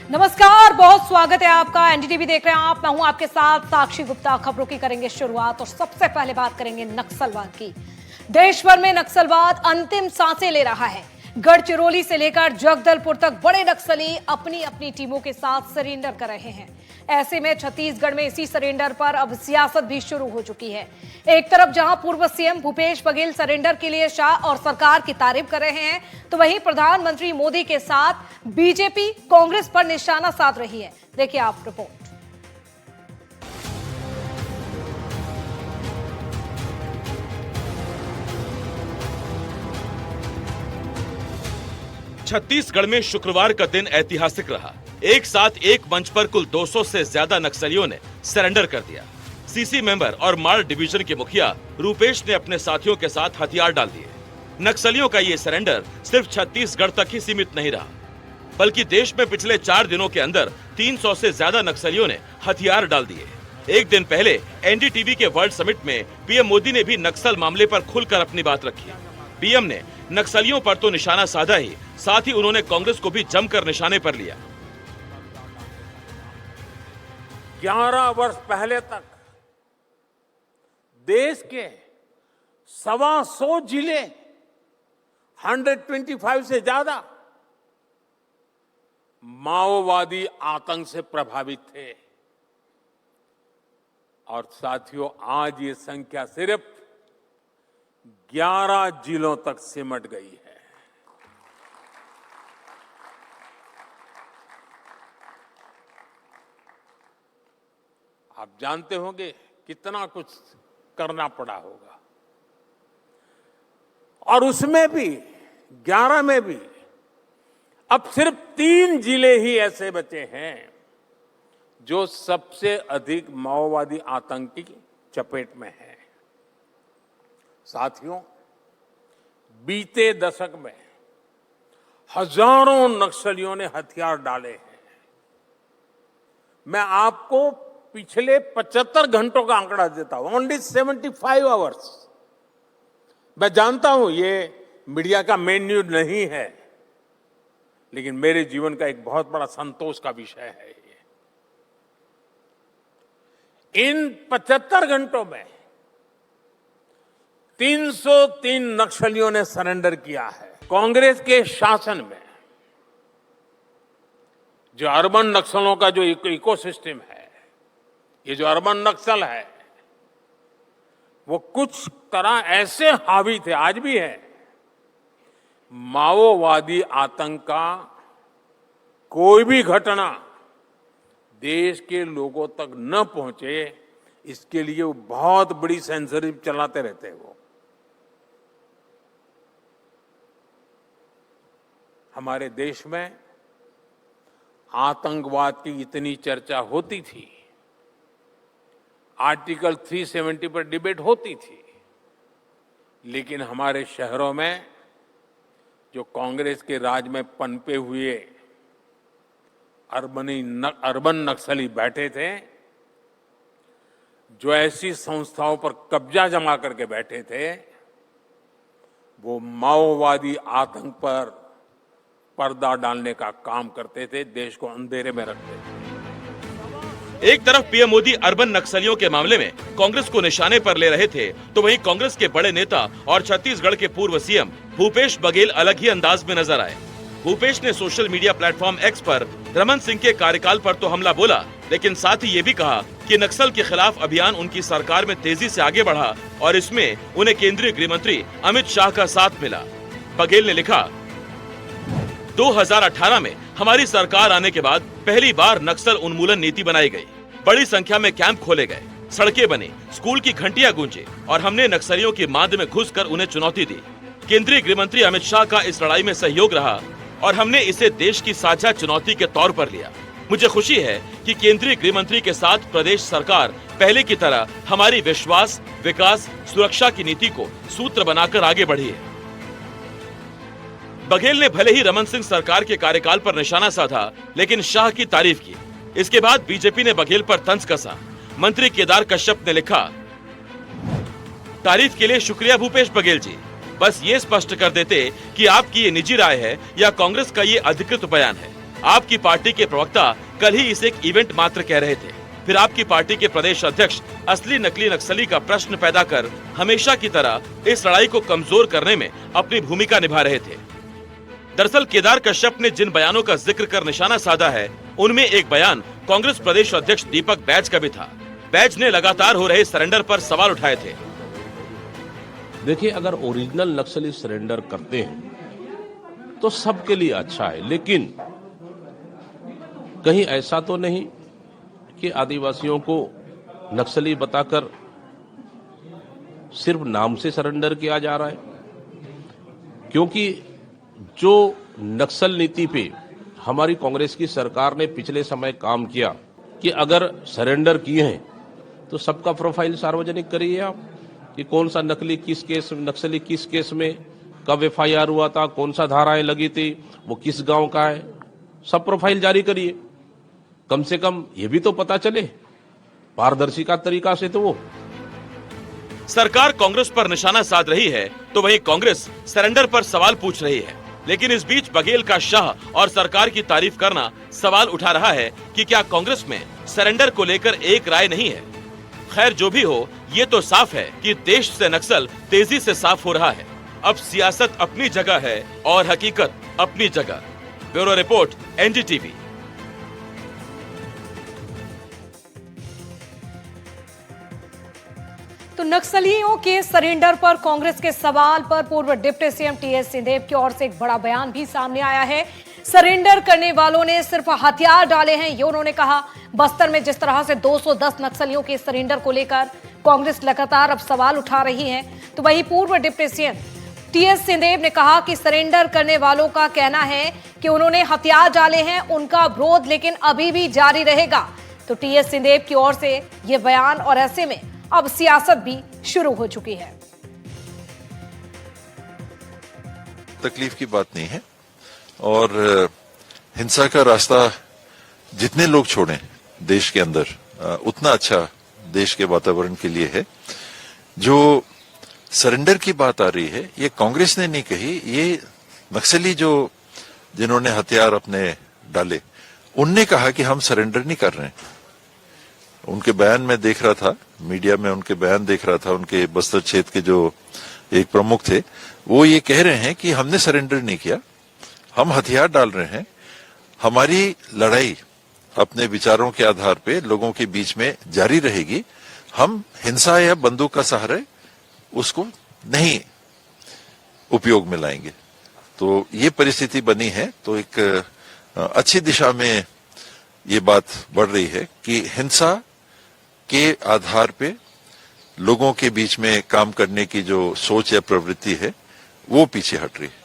नमस्कार, बहुत स्वागत है आपका। एनडीटीवी देख रहे हैं आप। मैं हूं आपके साथ साक्षी गुप्ता। खबरों की करेंगे शुरुआत और सबसे पहले बात करेंगे नक्सलवाद की। देश भर में नक्सलवाद अंतिम सांसें ले रहा है। गढ़चिरौली से लेकर जगदलपुर तक बड़े नक्सली अपनी अपनी टीमों के साथ सरेंडर कर रहे हैं। ऐसे में छत्तीसगढ़ में इसी सरेंडर पर अब सियासत भी शुरू हो चुकी है। एक तरफ जहां पूर्व सीएम भूपेश बघेल सरेंडर के लिए शाह और सरकार की तारीफ कर रहे हैं, तो वहीं प्रधानमंत्री मोदी के साथ बीजेपी कांग्रेस पर निशाना साध रही है। देखिए आप रिपोर्ट। छत्तीसगढ़ में शुक्रवार का दिन ऐतिहासिक रहा। एक साथ एक मंच पर कुल 200 से ज्यादा नक्सलियों ने सरेंडर कर दिया। सीसी मेंबर और माल डिवीजन के मुखिया रूपेश ने अपने साथियों के साथ हथियार डाल दिए। नक्सलियों का ये सरेंडर सिर्फ छत्तीसगढ़ तक ही सीमित नहीं रहा, बल्कि देश में पिछले 4 दिनों के अंदर 300 से ज्यादा नक्सलियों ने हथियार डाल दिए। एक दिन पहले एनडीटीवी के वर्ल्ड समिट में पीएम मोदी ने भी नक्सल मामले पर खुलकर अपनी बात रखी। पीएम ने नक्सलियों पर तो निशाना साधा ही, साथ ही उन्होंने कांग्रेस को भी जमकर निशाने पर लिया। 11 वर्ष पहले तक देश के 125 जिले 125 से ज्यादा माओवादी आतंक से प्रभावित थे। और साथियों, आज ये संख्या सिर्फ 11 जिलों तक सिमट गई है। आप जानते होंगे कितना कुछ करना पड़ा होगा, और उसमें भी 11 में भी अब सिर्फ 3 जिले ही ऐसे बचे हैं जो सबसे अधिक माओवादी आतंक की चपेट में है। साथियों, बीते दशक में हजारों नक्सलियों ने हथियार डाले हैं। मैं आपको पिछले 75 घंटों का आंकड़ा देता हूं, ओनली 75 आवर्स। मैं जानता हूं ये मीडिया का मेन न्यूज नहीं है, लेकिन मेरे जीवन का एक बहुत बड़ा संतोष का विषय है। इन 75 घंटों में 303 नक्सलियों ने सरेंडर किया है। कांग्रेस के शासन में जो अर्बन नक्सलों का जो इकोसिस्टम है, ये जो अर्बन नक्सल है, वो कुछ तरह ऐसे हावी थे, आज भी है। माओवादी आतंक का कोई भी घटना देश के लोगों तक न पहुंचे, इसके लिए वो बहुत बड़ी सेंसरशिप चलाते रहते हैं। वो हमारे देश में आतंकवाद की इतनी चर्चा होती थी, आर्टिकल 370 पर डिबेट होती थी, लेकिन हमारे शहरों में जो कांग्रेस के राज में पनपे हुए अर्बन नक्सली बैठे थे, जो ऐसी संस्थाओं पर कब्जा जमा करके बैठे थे, वो माओवादी आतंक पर पर्दा डालने का काम करते थे, देश को अंधेरे में रखते थे। एक तरफ पीएम मोदी अर्बन नक्सलियों के मामले में कांग्रेस को निशाने पर ले रहे थे, तो वहीं कांग्रेस के बड़े नेता और छत्तीसगढ़ के पूर्व सीएम भूपेश बघेल अलग ही अंदाज में नजर आए। भूपेश ने सोशल मीडिया प्लेटफॉर्म एक्स पर रमन सिंह के कार्यकाल पर तो हमला बोला, लेकिन साथ ही ये भी कहा कि नक्सल के खिलाफ अभियान उनकी सरकार में तेजी से आगे बढ़ा और इसमें उन्हें केंद्रीय गृह मंत्री अमित शाह का साथ मिला। बघेल ने लिखा, 2018 में हमारी सरकार आने के बाद पहली बार नक्सल उन्मूलन नीति बनाई गई। बड़ी संख्या में कैंप खोले गए, सड़कें बनी, स्कूल की घंटियां गूंजे और हमने नक्सलियों की मांद में घुसकर उन्हें चुनौती दी। केंद्रीय गृह मंत्री अमित शाह का इस लड़ाई में सहयोग रहा और हमने इसे देश की साझा चुनौती के तौर पर लिया। मुझे खुशी है कि केंद्रीय गृह मंत्री के साथ प्रदेश सरकार पहले की तरह हमारी विश्वास, विकास, सुरक्षा की नीति को सूत्र बनाकर आगे बढ़ी है। बघेल ने भले ही रमन सिंह सरकार के कार्यकाल पर निशाना साधा, लेकिन शाह की तारीफ की। इसके बाद बीजेपी ने बघेल पर तंज कसा। मंत्री केदार कश्यप ने लिखा, तारीफ के लिए शुक्रिया भूपेश बघेल जी, बस ये स्पष्ट कर देते कि आपकी ये निजी राय है या कांग्रेस का ये अधिकृत बयान है। आपकी पार्टी के प्रवक्ता कल ही इसे एक इवेंट मात्र कह रहे थे। फिर आपकी पार्टी के प्रदेश अध्यक्ष असली नकली नक्सली का प्रश्न पैदा कर हमेशा की तरह इस लड़ाई को कमजोर करने में अपनी भूमिका निभा रहे थे। दरअसल केदार कश्यप ने जिन बयानों का जिक्र कर निशाना साधा है, उनमें एक बयान कांग्रेस प्रदेश अध्यक्ष दीपक बैज का भी था। बैज ने लगातार हो रहे सरेंडर पर सवाल उठाए थे। देखिए, अगर ओरिजिनल नक्सली सरेंडर करते हैं तो सबके लिए अच्छा है, लेकिन कहीं ऐसा तो नहीं कि आदिवासियों को नक्सली बताकर सिर्फ नाम से सरेंडर किया जा रहा है। क्योंकि जो नक्सल नीति पे हमारी कांग्रेस की सरकार ने पिछले समय काम किया कि अगर सरेंडर किए हैं तो सबका प्रोफाइल सार्वजनिक करिए आप, कि कौन सा नकली किस केस नक्सली किस केस में कब एफआईआर हुआ था, कौन सा धाराएं लगी थी, वो किस गांव का है, सब प्रोफाइल जारी करिए। कम से कम ये भी तो पता चले पारदर्शिता तरीका से। तो वो सरकार कांग्रेस पर निशाना साध रही है तो वहीं कांग्रेस सरेंडर पर सवाल पूछ रही है। लेकिन इस बीच बघेल का शाह और सरकार की तारीफ करना सवाल उठा रहा है कि क्या कांग्रेस में सरेंडर को लेकर एक राय नहीं है। खैर, जो भी हो, ये तो साफ है कि देश से नक्सल तेजी से साफ हो रहा है। अब सियासत अपनी जगह है और हकीकत अपनी जगह। Bureau report, NDTV. तो नक्सलियों के सरेंडर पर कांग्रेस के सवाल पर पूर्व डिप्टी सीएम टीएस सिंहदेव की ओर से एक बड़ा बयान भी सामने आया है। सरेंडर करने वालों ने सिर्फ हथियार डाले हैं, ये उन्होंने कहा। बस्तर में जिस तरह से 210 नक्सलियों के सरेंडर को लेकर कांग्रेस लगातार अब सवाल उठा रही है, तो वहीं पूर्व डिप्टी सीएम टीएस सिंहदेव ने कहा कि सरेंडर करने वालों का कहना है कि उन्होंने हथियार डाले हैं, उनका विरोध लेकिन अभी भी जारी रहेगा। तो टीएस सिंहदेव की ओर से ये बयान, और ऐसे में अब सियासत भी शुरू हो चुकी है। तकलीफ की बात नहीं है, और हिंसा का रास्ता जितने लोग छोड़ें देश के अंदर उतना अच्छा देश के वातावरण के लिए है। जो सरेंडर की बात आ रही है, ये कांग्रेस ने नहीं कही, ये नक्सली जो जिन्होंने हथियार अपने डाले उनने कहा कि हम सरेंडर नहीं कर रहे हैं। उनके बयान में देख रहा था, मीडिया में उनके बयान देख रहा था, उनके बस्तर क्षेत्र के जो एक प्रमुख थे वो ये कह रहे हैं कि हमने सरेंडर नहीं किया, हम हथियार डाल रहे हैं। हमारी लड़ाई अपने विचारों के आधार पे लोगों के बीच में जारी रहेगी। हम हिंसा या बंदूक का सहारा उसको नहीं उपयोग में लाएंगे। तो ये परिस्थिति बनी है, तो एक अच्छी दिशा में ये बात बढ़ रही है कि हिंसा के आधार पे लोगों के बीच में काम करने की जो सोच या प्रवृत्ति है वो पीछे हट रही है।